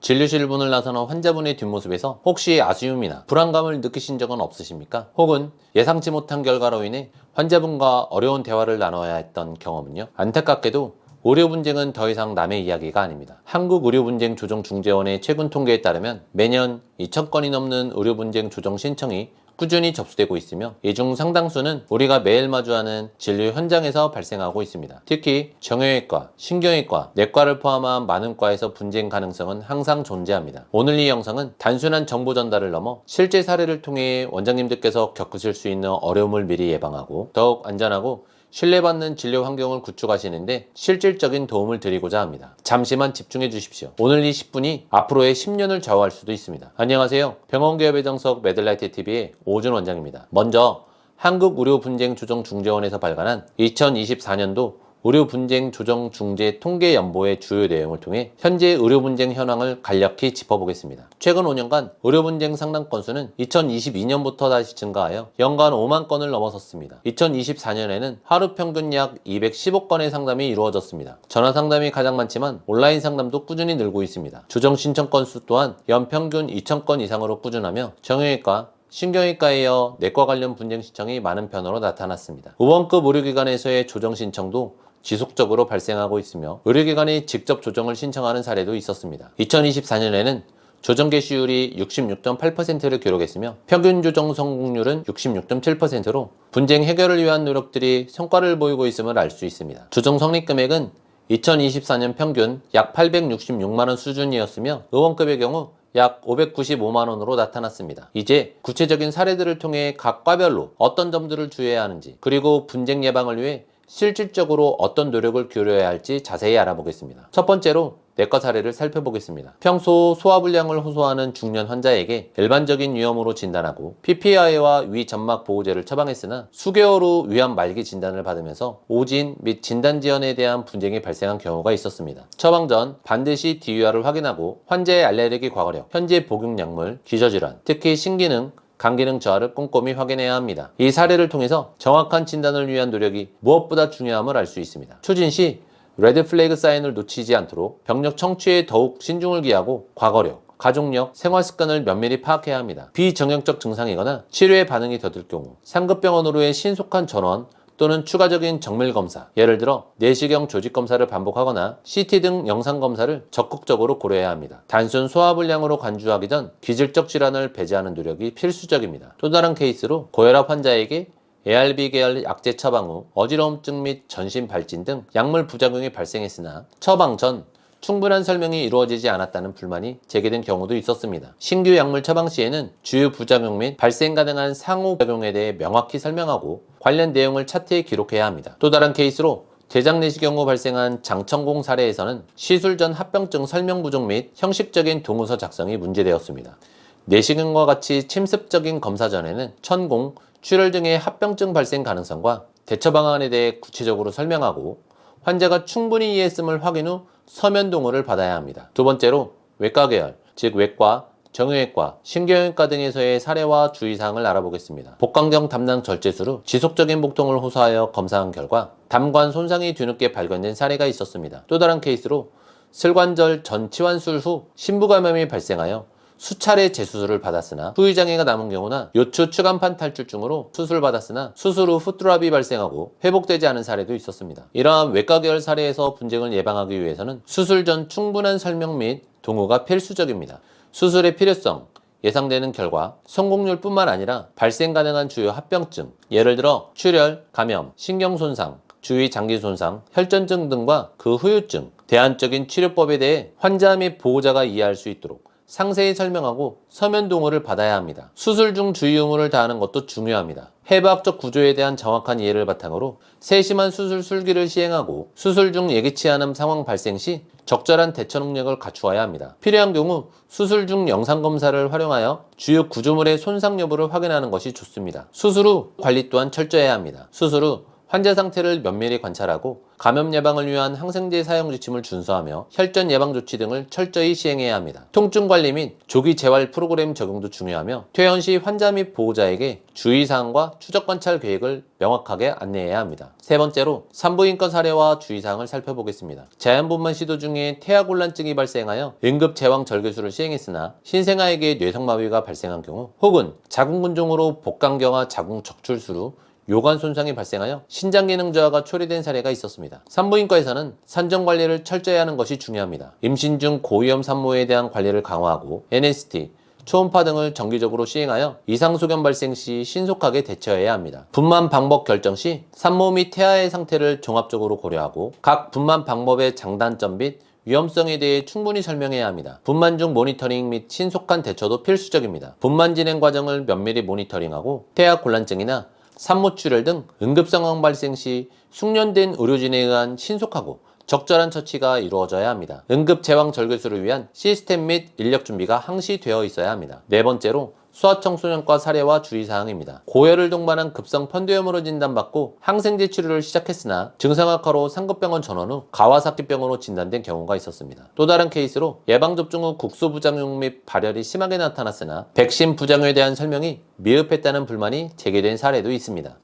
진료실 문을 나서는 환자분의 뒷모습에서 혹시 아쉬움이나 불안감을 느끼신 적은 없으십니까? 혹은 예상치 못한 결과로 인해 환자분과 어려운 대화를 나눠야 했던 경험은요? 안타깝게도 의료 분쟁은 더 이상 남의 이야기가 아닙니다. 한국의료분쟁조정중재원의 최근 통계에 따르면 매년 2,000건이 넘는 의료분쟁 조정 신청이 꾸준히 접수되고 있으며 이 중 상당수는 우리가 매일 마주하는 진료 현장에서 발생하고 있습니다. 특히 정형외과, 신경외과, 내과를 포함한 많은 과에서 분쟁 가능성은 항상 존재합니다. 오늘 이 영상은 단순한 정보 전달을 넘어 실제 사례를 통해 원장님들께서 겪으실 수 있는 어려움을 미리 예방하고 더욱 안전하고 신뢰받는 진료 환경을 구축하시는데 실질적인 도움을 드리고자 합니다. 잠시만 집중해 주십시오. 오늘 이 10분이 앞으로의 10년을 좌우할 수도 있습니다. 안녕하세요. 병원개업의 정석 매들라이트TV의 오준 원장입니다. 먼저 한국의료분쟁조정중재원에서 발간한 2024년도 의료분쟁조정중재 통계연보의 주요 내용을 통해 현재 의료분쟁 현황을 간략히 짚어보겠습니다. 최근 5년간 의료분쟁 상담 건수는 2022년부터 다시 증가하여 연간 5만 건을 넘어섰습니다. 2024년에는 하루 평균 약 215건의 상담이 이루어졌습니다. 전화 상담이 가장 많지만 온라인 상담도 꾸준히 늘고 있습니다. 조정 신청 건수 또한 연평균 2,000건 이상으로 꾸준하며 정형외과, 신경외과에 이어 내과 관련 분쟁 신청이 많은 편으로 나타났습니다. 의원급 의료기관에서의 조정 신청도 지속적으로 발생하고 있으며 의료기관이 직접 조정을 신청하는 사례도 있었습니다. 2024년에는 조정 개시율이 66.8%를 기록했으며 평균 조정 성공률은 66.7%로 분쟁 해결을 위한 노력들이 성과를 보이고 있음을 알 수 있습니다. 조정 성립 금액은 2024년 평균 약 866만원 수준이었으며 의원급의 경우 약 595만원으로 나타났습니다. 이제 구체적인 사례들을 통해 각 과별로 어떤 점들을 주의해야 하는지 그리고 분쟁 예방을 위해 실질적으로 어떤 노력을 기울여야 할지 자세히 알아보겠습니다. 첫 번째로 내과 사례를 살펴보겠습니다. 평소 소화불량을 호소하는 중년 환자에게 일반적인 위염으로 진단하고 PPI와 위점막 보호제를 처방했으나 수개월 후 위암 말기 진단을 받으면서 오진 및 진단 지연에 대한 분쟁이 발생한 경우가 있었습니다. 처방 전 반드시 DUR을 확인하고 환자의 알레르기 과거력, 현재 복용 약물, 기저질환, 특히 신기능, 간 기능 저하를 꼼꼼히 확인해야 합니다. 이 사례를 통해서 정확한 진단을 위한 노력이 무엇보다 중요함을 알 수 있습니다. 추진 시 레드 플래그 사인을 놓치지 않도록 병력 청취에 더욱 신중을 기하고 과거력, 가족력, 생활습관을 면밀히 파악해야 합니다. 비정형적 증상이거나 치료에 반응이 더딜 경우 상급병원으로의 신속한 전원 또는 추가적인 정밀검사, 예를 들어 내시경 조직검사를 반복하거나 CT 등 영상검사를 적극적으로 고려해야 합니다. 단순 소화불량으로 간주하기 전 기질적 질환을 배제하는 노력이 필수적입니다. 또 다른 케이스로 고혈압 환자에게 ARB 계열 약제 처방 후 어지러움증 및 전신 발진 등 약물 부작용이 발생했으나 처방 전 충분한 설명이 이루어지지 않았다는 불만이 제기된 경우도 있었습니다. 신규 약물 처방 시에는 주요 부작용 및 발생 가능한 상호작용에 대해 명확히 설명하고 관련 내용을 차트에 기록해야 합니다. 또 다른 케이스로 대장 내시경 후 발생한 장천공 사례에서는 시술 전 합병증 설명 부족 및 형식적인 동의서 작성이 문제되었습니다. 내시경과 같이 침습적인 검사 전에는 천공, 출혈 등의 합병증 발생 가능성과 대처 방안에 대해 구체적으로 설명하고 환자가 충분히 이해했음을 확인 후 서면 동의를 받아야 합니다. 두 번째로 외과 계열, 즉 외과, 정형외과, 신경외과 등에서의 사례와 주의사항을 알아보겠습니다. 복강경 담낭 절제술 후 지속적인 복통을 호소하여 검사한 결과 담관 손상이 뒤늦게 발견된 사례가 있었습니다. 또 다른 케이스로 슬관절 전치환술 후 신부감염이 발생하여 수차례 재수술을 받았으나 후유장애가 남은 경우나 요추 추간판 탈출증으로 수술을 받았으나 수술 후 후뚜랍이 발생하고 회복되지 않은 사례도 있었습니다. 이러한 외과 계열 사례에서 분쟁을 예방하기 위해서는 수술 전 충분한 설명 및 동의가 필수적입니다. 수술의 필요성, 예상되는 결과, 성공률뿐만 아니라 발생 가능한 주요 합병증, 예를 들어 출혈, 감염, 신경손상, 주위 장기 손상, 혈전증 등과 그 후유증, 대안적인 치료법에 대해 환자 및 보호자가 이해할 수 있도록 상세히 설명하고 서면 동의를 받아야 합니다. 수술 중 주의 의무를 다하는 것도 중요합니다. 해부학적 구조에 대한 정확한 이해를 바탕으로 세심한 수술 술기를 시행하고 수술 중 예기치 않은 상황 발생 시 적절한 대처 능력을 갖추어야 합니다. 필요한 경우 수술 중 영상검사를 활용하여 주요 구조물의 손상 여부를 확인하는 것이 좋습니다. 수술 후 관리 또한 철저해야 합니다. 수술 후 환자 상태를 면밀히 관찰하고 감염 예방을 위한 항생제 사용 지침을 준수하며 혈전 예방 조치 등을 철저히 시행해야 합니다. 통증 관리 및 조기 재활 프로그램 적용도 중요하며 퇴원 시 환자 및 보호자에게 주의사항과 추적 관찰 계획을 명확하게 안내해야 합니다. 세 번째로 산부인과 사례와 주의사항을 살펴보겠습니다. 자연분만 시도 중에 태아곤란증이 발생하여 응급 제왕 절개술을 시행했으나 신생아에게 뇌성마비가 발생한 경우 혹은 자궁근종으로 복강경화 자궁 적출술 후 요관 손상이 발생하여 신장 기능 저하가 초래된 사례가 있었습니다. 산부인과에서는 산정 관리를 철저히 하는 것이 중요합니다. 임신 중 고위험 산모에 대한 관리를 강화하고 NST, 초음파 등을 정기적으로 시행하여 이상 소견 발생 시 신속하게 대처해야 합니다. 분만 방법 결정 시 산모 및 태아의 상태를 종합적으로 고려하고 각 분만 방법의 장단점 및 위험성에 대해 충분히 설명해야 합니다. 분만 중 모니터링 및 신속한 대처도 필수적입니다. 분만 진행 과정을 면밀히 모니터링하고 태아 곤란증이나 산모출혈 등 응급 상황 발생 시 숙련된 의료진에 의한 신속하고 적절한 처치가 이루어져야 합니다. 응급 제왕 절개술을 위한 시스템 및 인력 준비가 항시 되어 있어야 합니다. 네 번째로 소아청소년과 사례와 주의사항입니다. 고열을 동반한 급성 편도염으로 진단받고 항생제 치료를 시작했으나 증상 악화로 상급병원 전원 후 가와사키병으로 진단된 경우가 있었습니다. 또 다른 케이스로 예방접종 후 국소 부작용 및 발열이 심하게 나타났으나 백신 부작용에 대한 설명이 미흡했다는 불만이 제기된 사례도 있습니다.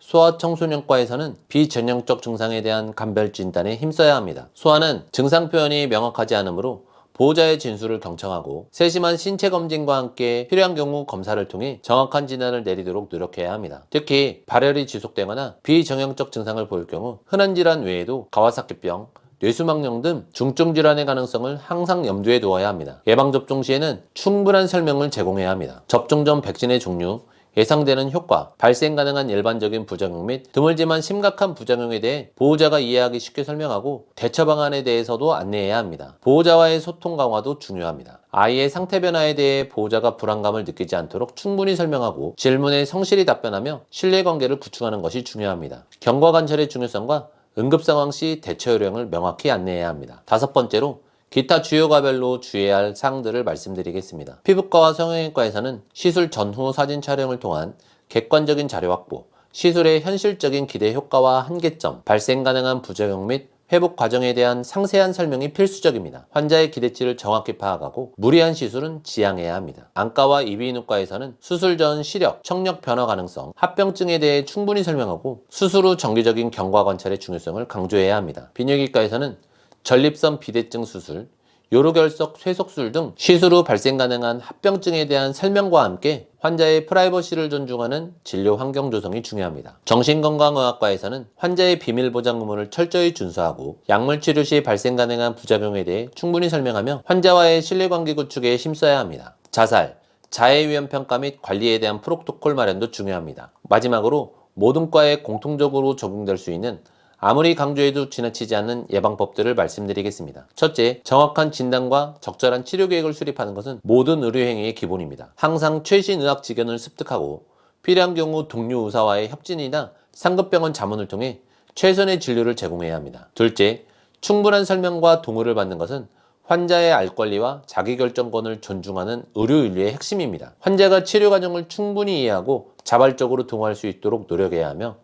소아청소년과에서는 비전형적 증상에 대한 감별 진단에 힘써야 합니다. 소아는 증상 표현이 명확하지 않으므로 보호자의 진술을 경청하고 세심한 신체 검진과 함께 필요한 경우 검사를 통해 정확한 진단을 내리도록 노력해야 합니다. 특히 발열이 지속되거나 비정형적 증상을 보일 경우 흔한 질환 외에도 가와사키병, 뇌수막염 등 중증 질환의 가능성을 항상 염두에 두어야 합니다. 예방접종 시에는 충분한 설명을 제공해야 합니다. 접종 전 백신의 종류, 예상되는 효과, 발생 가능한 일반적인 부작용 및 드물지만 심각한 부작용에 대해 보호자가 이해하기 쉽게 설명하고 대처 방안에 대해서도 안내해야 합니다. 보호자와의 소통 강화도 중요합니다. 아이의 상태 변화에 대해 보호자가 불안감을 느끼지 않도록 충분히 설명하고 질문에 성실히 답변하며 신뢰관계를 구축하는 것이 중요합니다. 경과 관찰의 중요성과 응급 상황 시 대처 요령을 명확히 안내해야 합니다. 다섯 번째로 기타 주요 과별로 주의해야 할 사항들을 말씀드리겠습니다. 피부과와 성형외과에서는 시술 전후 사진 촬영을 통한 객관적인 자료 확보, 시술의 현실적인 기대 효과와 한계점, 발생 가능한 부작용 및 회복 과정에 대한 상세한 설명이 필수적입니다. 환자의 기대치를 정확히 파악하고 무리한 시술은 지양해야 합니다. 안과와 이비인후과에서는 수술 전 시력, 청력 변화 가능성, 합병증에 대해 충분히 설명하고 수술 후 정기적인 경과 관찰의 중요성을 강조해야 합니다. 비뇨기과에서는 전립선 비대증 수술, 요로결석 쇠속술 등 시술 후 발생 가능한 합병증에 대한 설명과 함께 환자의 프라이버시를 존중하는 진료 환경 조성이 중요합니다. 정신건강의학과에서는 환자의 비밀보장 의무를 철저히 준수하고 약물 치료 시 발생 가능한 부작용에 대해 충분히 설명하며 환자와의 신뢰관계 구축에 힘써야 합니다. 자살, 자해 위험 평가 및 관리에 대한 프로토콜 마련도 중요합니다. 마지막으로 모든 과에 공통적으로 적용될 수 있는 아무리 강조해도 지나치지 않는 예방법들을 말씀드리겠습니다. 첫째, 정확한 진단과 적절한 치료 계획을 수립하는 것은 모든 의료행위의 기본입니다. 항상 최신 의학 지견을 습득하고 필요한 경우 동료 의사와의 협진이나 상급병원 자문을 통해 최선의 진료를 제공해야 합니다. 둘째, 충분한 설명과 동의를 받는 것은 환자의 알 권리와 자기결정권을 존중하는 의료윤리의 핵심입니다. 환자가 치료 과정을 충분히 이해하고 자발적으로 동의할 수 있도록 노력해야 하며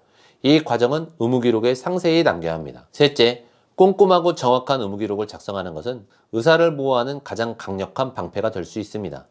이 과정은 의무기록에 상세히 남겨야 합니다. 셋째, 꼼꼼하고 정확한 의무기록을 작성하는 것은 의사를 보호하는 가장 강력한 방패가 될 수 있습니다.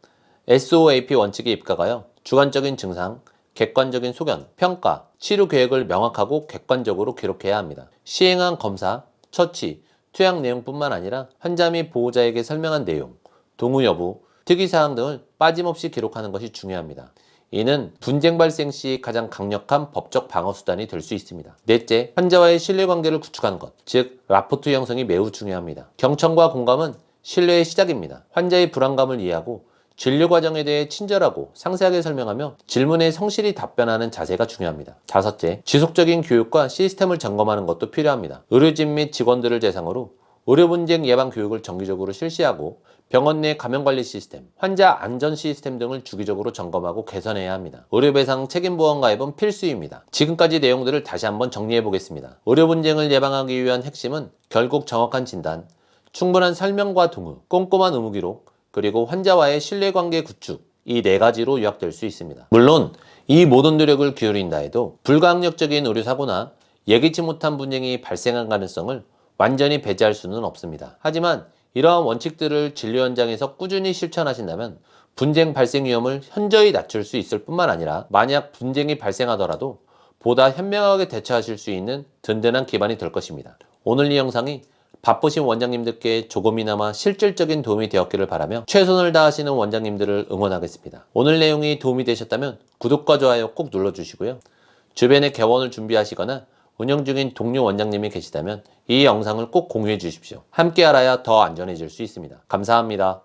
SOAP 원칙에 입각하여 주관적인 증상, 객관적인 소견, 평가, 치료 계획을 명확하고 객관적으로 기록해야 합니다. 시행한 검사, 처치, 투약 내용뿐만 아니라 환자 및 보호자에게 설명한 내용, 동의 여부, 특이사항 등을 빠짐없이 기록하는 것이 중요합니다. 이는 분쟁 발생 시 가장 강력한 법적 방어 수단이 될 수 있습니다. 넷째, 환자와의 신뢰관계를 구축하는 것, 즉 라포트 형성이 매우 중요합니다. 경청과 공감은 신뢰의 시작입니다. 환자의 불안감을 이해하고 진료 과정에 대해 친절하고 상세하게 설명하며 질문에 성실히 답변하는 자세가 중요합니다. 다섯째, 지속적인 교육과 시스템을 점검하는 것도 필요합니다. 의료진 및 직원들을 대상으로 의료 분쟁 예방 교육을 정기적으로 실시하고 병원 내 감염관리 시스템, 환자 안전 시스템 등을 주기적으로 점검하고 개선해야 합니다. 의료배상 책임보험 가입은 필수입니다. 지금까지 내용들을 다시 한번 정리해 보겠습니다. 의료 분쟁을 예방하기 위한 핵심은 결국 정확한 진단, 충분한 설명과 동의, 꼼꼼한 의무기록, 그리고 환자와의 신뢰관계 구축, 이 네 가지로 요약될 수 있습니다. 물론 이 모든 노력을 기울인다 해도 불가항력적인 의료사고나 예기치 못한 분쟁이 발생할 가능성을 완전히 배제할 수는 없습니다. 하지만 이러한 원칙들을 진료 현장에서 꾸준히 실천하신다면 분쟁 발생 위험을 현저히 낮출 수 있을 뿐만 아니라 만약 분쟁이 발생하더라도 보다 현명하게 대처하실 수 있는 든든한 기반이 될 것입니다. 오늘 이 영상이 바쁘신 원장님들께 조금이나마 실질적인 도움이 되었기를 바라며 최선을 다하시는 원장님들을 응원하겠습니다. 오늘 내용이 도움이 되셨다면 구독과 좋아요 꼭 눌러주시고요. 주변에 개원을 준비하시거나 운영 중인 동료 원장님이 계시다면 이 영상을 꼭 공유해 주십시오. 함께 알아야 더 안전해질 수 있습니다. 감사합니다.